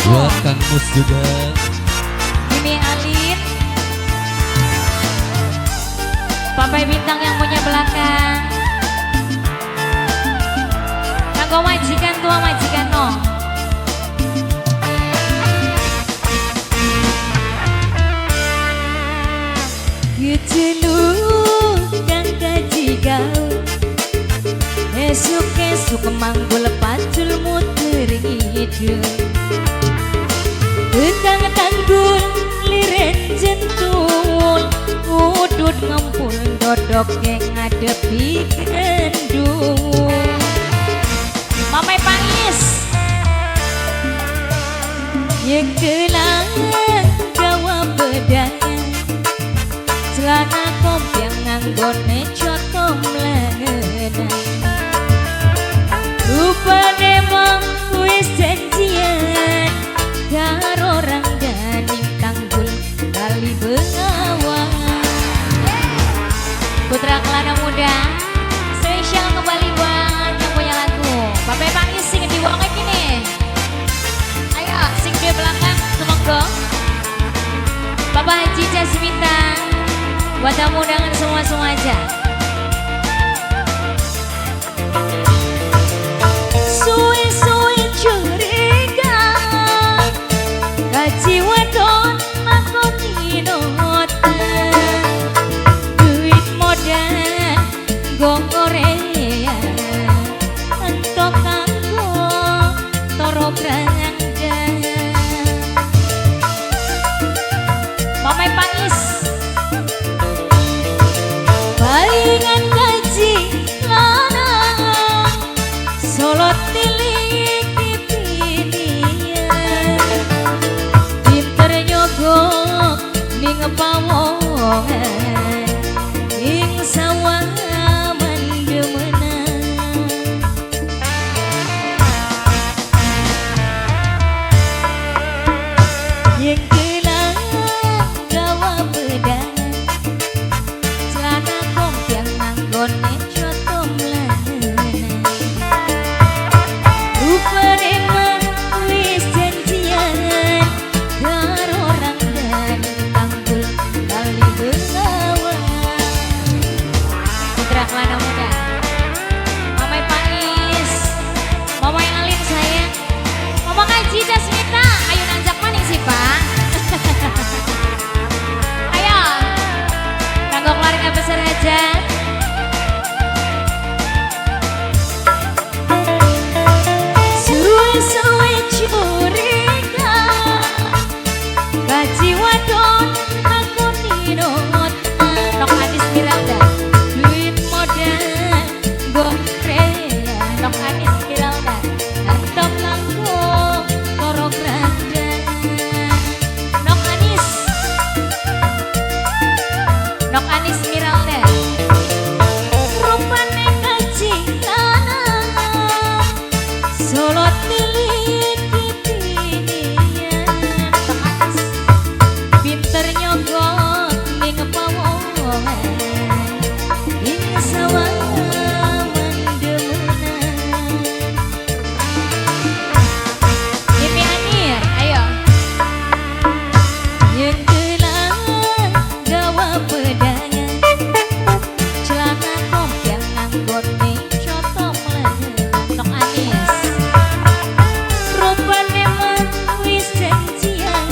Buat Kang Mus juga. Mimi Alin. Papai Bintang yang punya belakang. Kanggo majikan tua majikan no. Kang kaji kau. Esuk-esuk manggul pacul muter hidup. Kang tanggul liren jentul. Udut ngempul dodok yang ngadepi kendung. Mamai Pangis yang kelangan gawa bedang. Celana kompiang nganggone coto melenan. Rupane mong wis janjian karo orang daning tanggul kali bengawan. Putra Kelana Muda spesial kembali buat yang punya lagu. Papai Pangis sing di wongek ini. Ayo sing di belakang semoga. Bapak Haji Jasminta buat tamu undangan semua aja. Suwe-suwe curiga gaji wadon makoni noten. Duit modal gonggorea entok kanggo toro branda. Mamai Pangis balingan gaji lanang solot tilik dipilihan. Pinter nyogok ning pawongan ing sawah mandemenan. Yang kelang gawa bedang. Celana kompiang nanggone coto melenan. Rupane mah wis janjian karo orang dan tanggul kali bengawan. Putra Kelana Muda Mamai Pangis, Mamai Alin sayang, Mama Kaji Jasmita. Ayo nanjak maning sih Pak. Ayo kanggo keluarga besar hajat. Suwe-suwe curiga gaji wadon makoni noten. Nok Anis Miranda duit modal gongrea. Nok Anis Miranda entok langkung toro branda. Nok Anis Miranda rupane gaji lanang solot tilik dipilihan. Nok Anis pinter nyogok ning pawongan ing sawah mandemenan. Mimi Anir ayo. Yang kelang gawa pedangan. Celana kompiang nganggone coto melenan. Nok Anis rupane mah wis janjian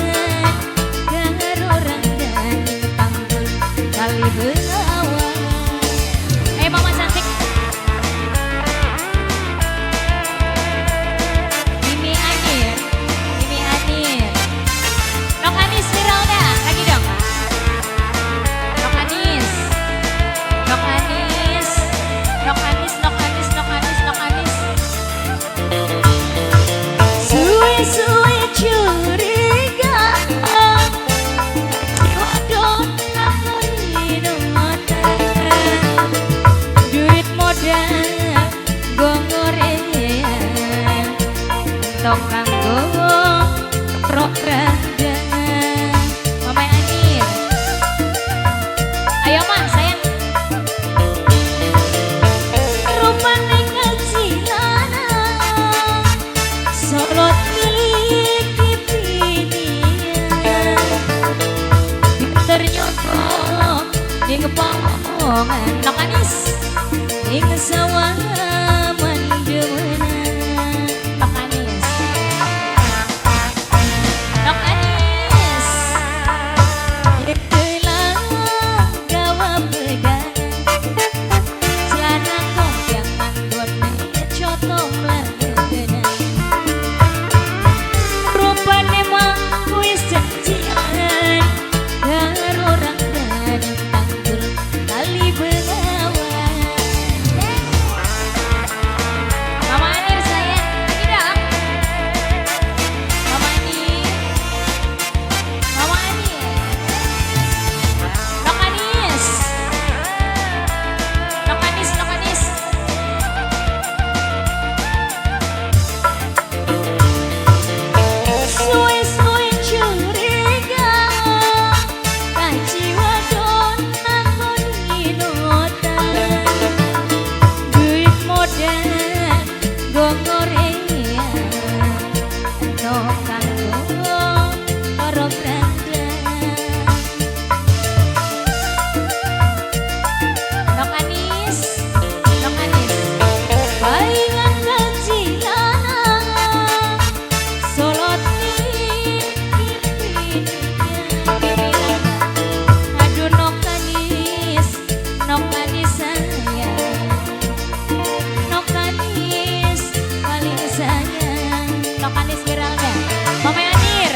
karo orang daning tanggul kali bengawan. Mama cantik Mimi Anir Nok Anis Miralda lagi dong. Nok Anis Suwe-suwe curiga wadon makoni noten. Duit modal gonggorean entok kanggo trok branda. Mamai Anir ayo mah sayang. Rupane gaji lanang solot tilik kepongongan Nok Anis ing sawah mendemena Nok Anis Nok Anis itulah gawa pedang celana kompiang manggon cotong lagena rupane mah wis janjian karo orang dan tanggul kali bengawan Mama Anir sayang lagi dong Mama Anir Mama Anir Nok Anis Nok Anis Nok Anis suwe-suwe curiga kajiwa don nangoni nota duit modal gongorea no kanggo karo branda Nok Anis Nok Anis baingan kajilana solot aduh Nok Anis sayang Nok Anis paling sayang Nok Anis Miralda Mama Anir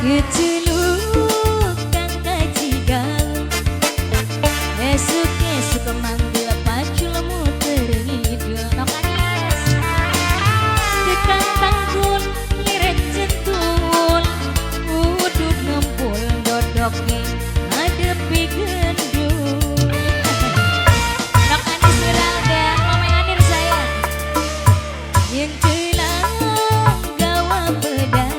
keceluk kang kajigal esuk-esuk manggil pacul muter ngidul Nok Anis tekan tanggul liret centul uduk ngempul dodoknya ngadepi gendul Nok Anis Miralda Mama Anir sayang yang celang gawa pedang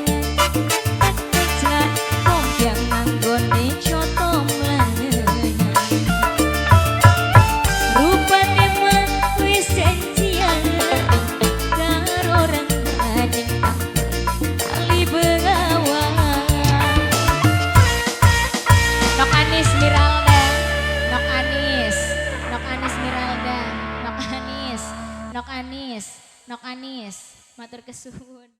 celah kompiang manggone cotong lagena rupane mah wis janjian karo orang gading kali bengawan Nok Anis Miralda Nok Anis Miralda Nok Anis matur kesuwun